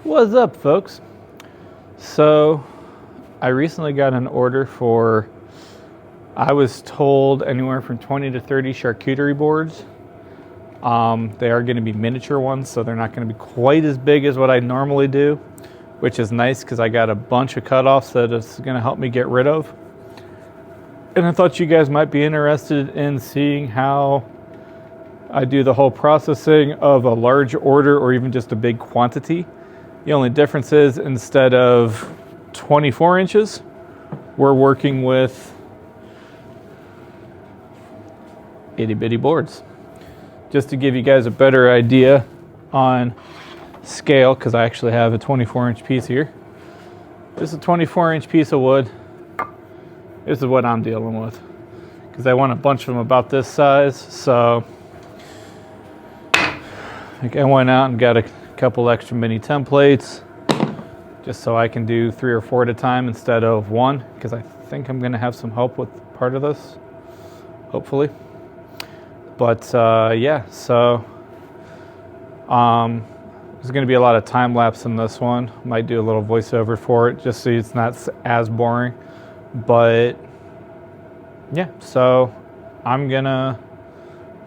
What's up, folks? So I recently got an order for, I was told, anywhere from 20 to 30 charcuterie boards. They are going to be miniature ones, so they're not going to be quite as big as what I normally do, which is nice because I got a bunch of cutoffs that it's going to help me get rid of. And I thought you guys might be interested in seeing how I do the whole processing of a large order or even just a big quantity. The only difference is, instead of 24 inches, we're working with itty bitty boards. Just to give you guys a better idea on scale, because I actually have a 24 inch piece here. This is a 24 inch piece of wood. This is what I'm dealing with, because I want a bunch of them about this size. So I went out and got a couple extra mini templates just so I can do 3 or 4 at a time instead of one, because I think I'm going to have some help with part of this, hopefully. But yeah, so there's going to be a lot of time lapse in this one. Might do a little voiceover for it just so it's not as boring. But yeah, so I'm going to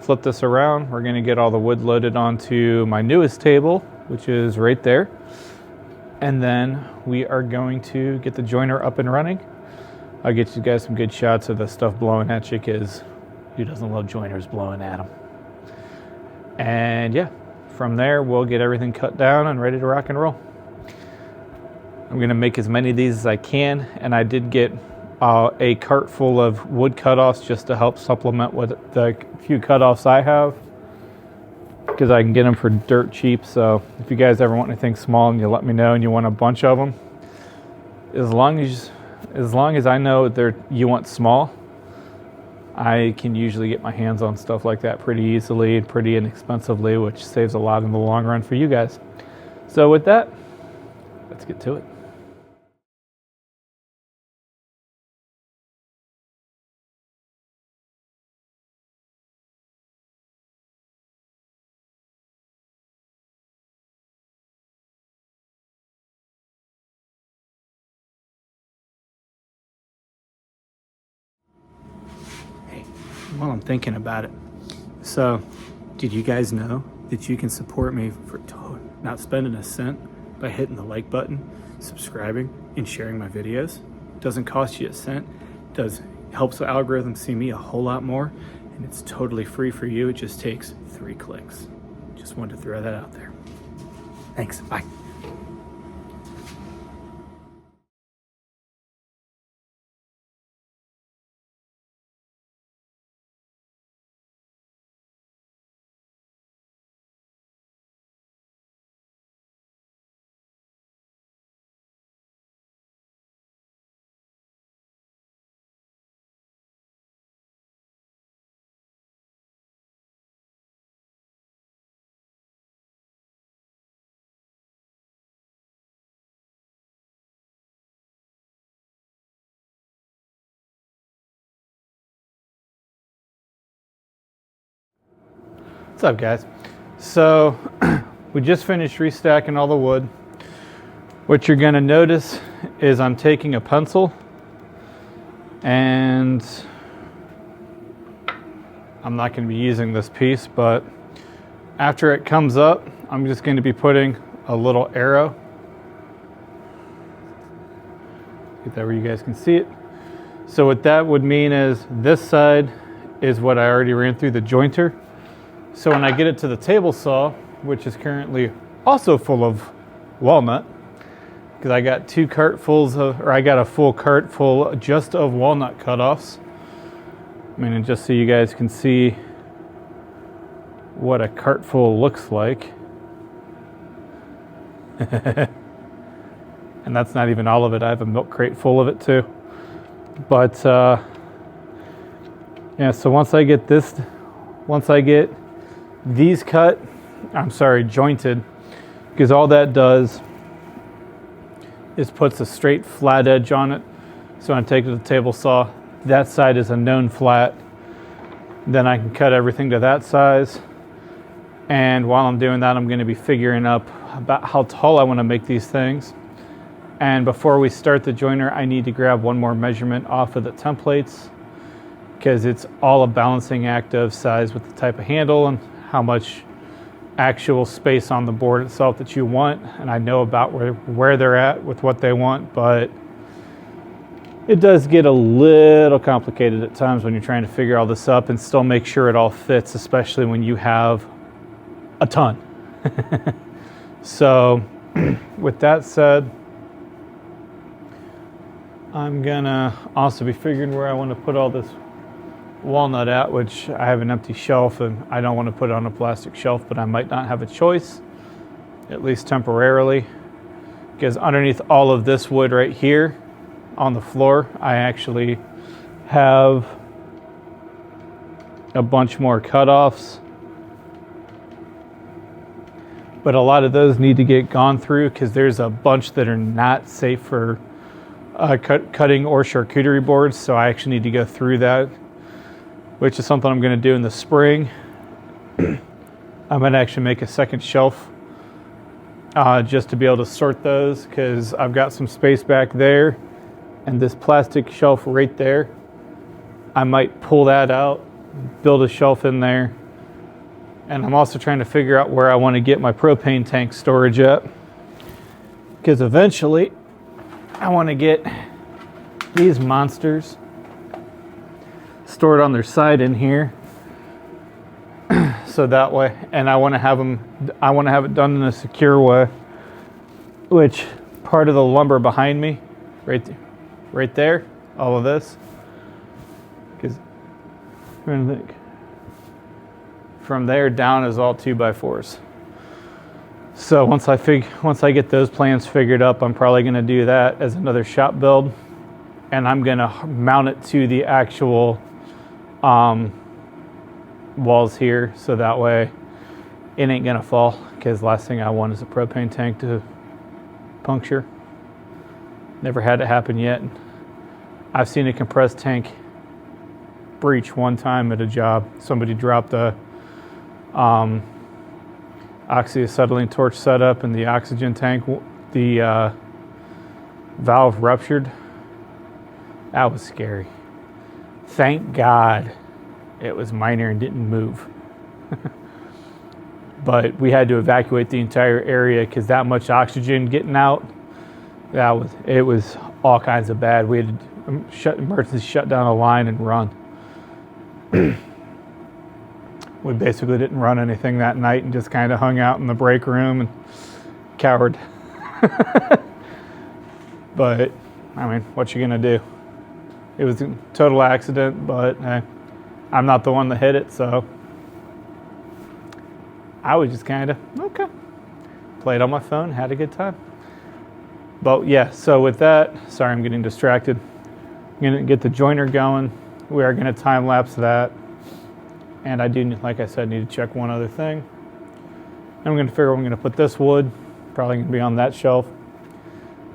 flip this around. We're going to get all the wood loaded onto my newest table, which is right there. And then we are going to get the joiner up and running. I'll get you guys some good shots of the stuff blowing at you, because who doesn't love joiners blowing at them? And yeah, from there we'll get everything cut down and ready to rock and roll. I'm going to make as many of these as I can, and I did get a cart full of wood cutoffs just to help supplement what the few cutoffs I have, because I can get them for dirt cheap. So if you guys ever want anything small and you let me know and you want a bunch of them, as long as I know you want small, I can usually get my hands on stuff like that pretty easily and pretty inexpensively, which saves a lot in the long run for you guys. So with that, let's get to it. While I'm thinking about it, so did you guys know that you can support me for not spending a cent by hitting the like button, subscribing, and sharing my videos? It doesn't cost you a cent. It helps the algorithm see me a whole lot more, and it's totally free for you. It just takes 3 clicks. Just wanted to throw that out there. Thanks. Bye. What's up, guys? So we just finished restacking all the wood. What you're going to notice is I'm taking a pencil, and I'm not going to be using this piece, but after it comes up, I'm just going to be putting a little arrow. Get that where you guys can see it. So what that would mean is this side is what I already ran through the jointer. So when I get it to the table saw, which is currently also full of walnut, because I got I got a full cart full just of walnut cutoffs. I mean, and just so you guys can see what a cart full looks like. And that's not even all of it. I have a milk crate full of it too. But yeah, so once I get these jointed, because all that does is puts a straight flat edge on it. So when I take it to the table saw, that side is a known flat. Then I can cut everything to that size. And while I'm doing that, I'm going to be figuring up about how tall I want to make these things. And before we start the joiner, I need to grab one more measurement off of the templates, because it's all a balancing act of size with the type of handle and how much actual space on the board itself that you want. And I know about where they're at with what they want, but it does get a little complicated at times when you're trying to figure all this up and still make sure it all fits, especially when you have a ton. So with that said, I'm gonna also be figuring where I want to put all this walnut at, which I have an empty shelf and I don't want to put it on a plastic shelf, but I might not have a choice, at least temporarily, because underneath all of this wood right here on the floor, I actually have a bunch more cutoffs, but a lot of those need to get gone through because there's a bunch that are not safe for cutting or charcuterie boards. So I actually need to go through that, which is something I'm going to do in the spring. I'm going to actually make a second shelf just to be able to sort those, because I've got some space back there and this plastic shelf right there. I might pull that out, build a shelf in there. And I'm also trying to figure out where I want to get my propane tank storage at, because eventually I want to get these monsters stored on their side in here. So that way, and I want to have it done in a secure way, which part of the lumber behind me, right there, all of this, because I'm trying to think. From there down is all 2x4s. So once I get those plans figured up, I'm probably going to do that as another shop build, and I'm going to mount it to the actual walls here, so that way it ain't going to fall, because last thing I want is a propane tank to puncture. Never had it happen yet. I've seen a compressed tank breach one time at a job. Somebody dropped a oxyacetylene torch setup in the oxygen tank. The valve ruptured. That was scary. Thank God it was minor and didn't move. But we had to evacuate the entire area because that much oxygen getting out, it was all kinds of bad. We had to emergency shut down a line and run. We basically didn't run anything that night and just kind of hung out in the break room and cowered. But, I mean, what you gonna do? It was a total accident, but I'm not the one that hit it, so I was just kind of, okay. Played on my phone, had a good time. But yeah, so with that, sorry I'm getting distracted. I'm gonna get the joiner going. We are gonna time lapse that. And I do, like I said, need to check one other thing. I'm going to figure I'm going to put this wood, probably going to be on that shelf.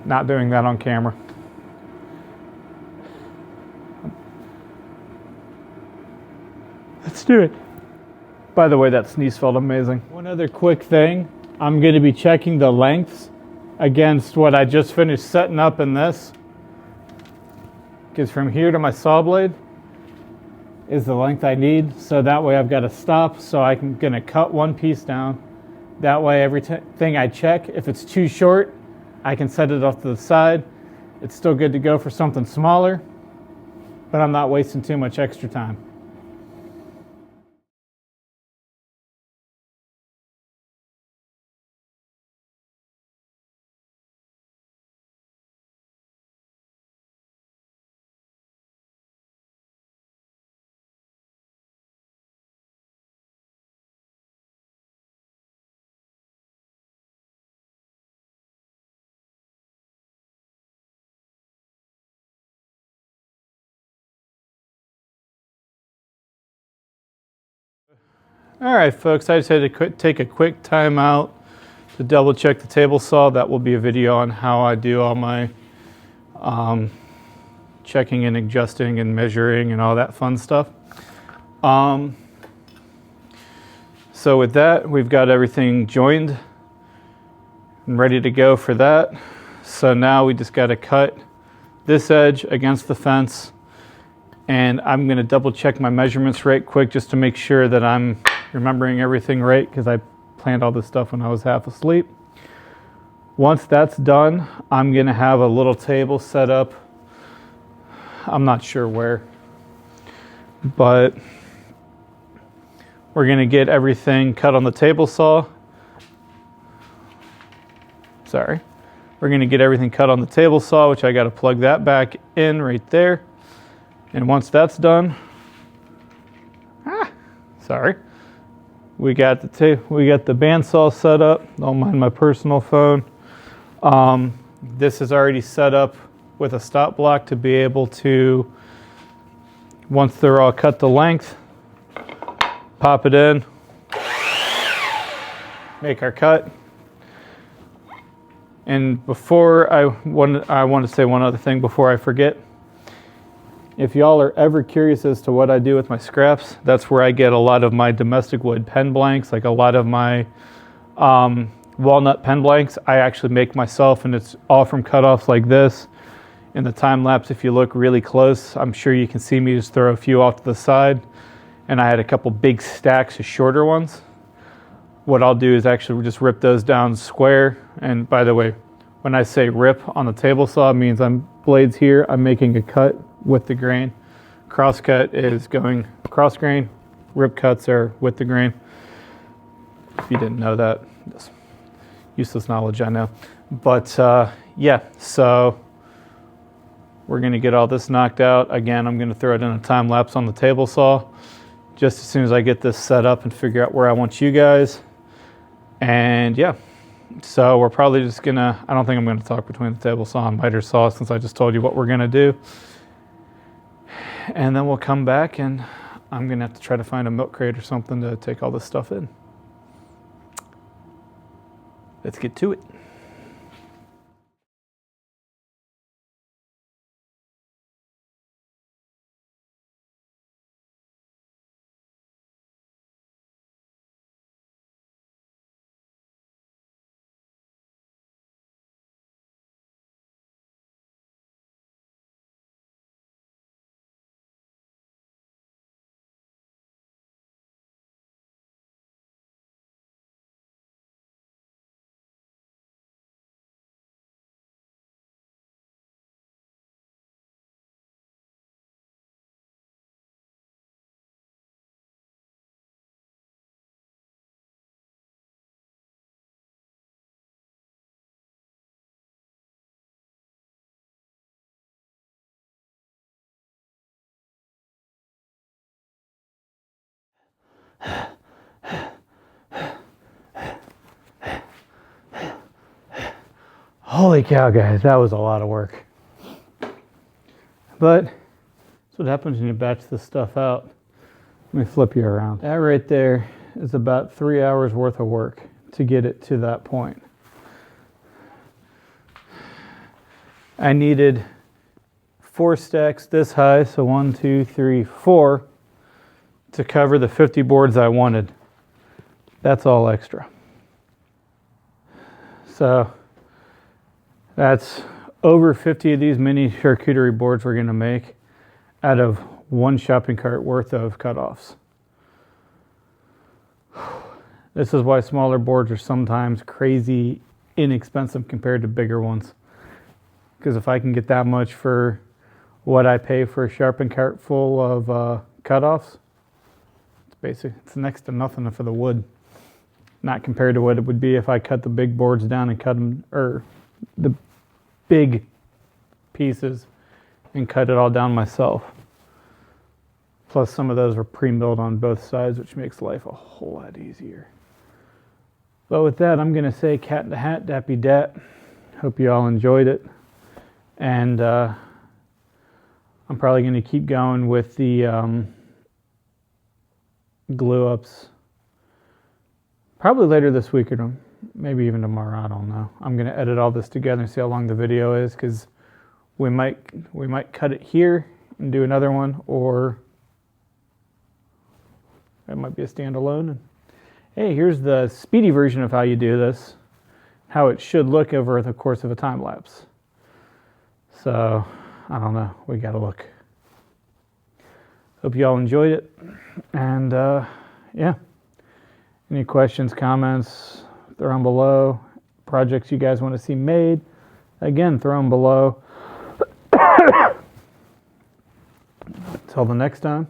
Not doing that on camera. Let's do it. By the way, that sneeze felt amazing. One other quick thing. I'm going to be checking the lengths against what I just finished setting up in this. Because from here to my saw blade is the length I need, so that way I've got to stop, so I'm gonna cut one piece down. That way everything I check, if it's too short, I can set it off to the side. It's still good to go for something smaller, but I'm not wasting too much extra time. All right, folks, I just had to take a quick time out to double check the table saw. That will be a video on how I do all my checking and adjusting and measuring and all that fun stuff. So with that, we've got everything joined and ready to go for that. So now we just got to cut this edge against the fence, and I'm going to double check my measurements right quick just to make sure that I'm remembering everything right, because I planned all this stuff when I was half asleep. Once that's done, I'm going to have a little table set up. I'm not sure where, but we're going to get everything cut on the table saw. Sorry. We're going to get everything cut on the table saw, which I got to plug that back in right there. And once that's done, sorry, we got the bandsaw set up. Don't mind my personal phone. This is already set up with a stop block to be able to, once they're all cut to length, pop it in, make our cut. And before I want to say one other thing before I forget. If y'all are ever curious as to what I do with my scraps, that's where I get a lot of my domestic wood pen blanks, like a lot of my walnut pen blanks I actually make myself, and it's all from cutoffs like this. In the time lapse, if you look really close, I'm sure you can see me just throw a few off to the side. And I had a couple big stacks of shorter ones. What I'll do is actually just rip those down square. And by the way, when I say rip on the table saw, it means I'm blades here, I'm making a cut with the grain. Cross cut is going cross grain. Rip cuts are with the grain. If you didn't know that, just useless knowledge, I know. But yeah, so we're going to get all this knocked out. Again, I'm going to throw it in a time lapse on the table saw just as soon as I get this set up and figure out where I want you guys. And yeah, so we're probably just going to, I don't think I'm going to talk between the table saw and miter saw since I just told you what we're going to do. And then we'll come back and I'm going to have to try to find a milk crate or something to take all this stuff in. Let's get to it. Holy cow, guys, that was a lot of work. But that's what happens when you batch this stuff out. Let me flip you around. That right there is about 3 hours worth of work to get it to that point. I needed 4 stacks this high, so 1, 2, 3, 4, to cover the 50 boards I wanted. That's all extra. So that's over 50 of these mini charcuterie boards we're going to make out of 1 shopping cart worth of cutoffs. This is why smaller boards are sometimes crazy inexpensive compared to bigger ones. Because if I can get that much for what I pay for a sharpened cart full of cutoffs, it's next to nothing for the wood. Not compared to what it would be if I cut the big boards down and cut them, or the big pieces and cut it all down myself. Plus some of those are pre-milled on both sides, which makes life a whole lot easier. But with that, I'm going to say cat in the hat, dappy dat. Hope you all enjoyed it. And I'm probably going to keep going with the glue ups probably later this week or maybe even tomorrow. I don't know. I'm going to edit all this together and see how long the video is, because we might cut it here and do another one, or it might be a standalone. And hey, here's the speedy version of how you do this. how it should look over the course of a time lapse. So, I don't know. We got to look. Hope you all enjoyed it. And yeah, any questions, comments, throw them below. Projects you guys want to see made, again, throw them below. Until the next time.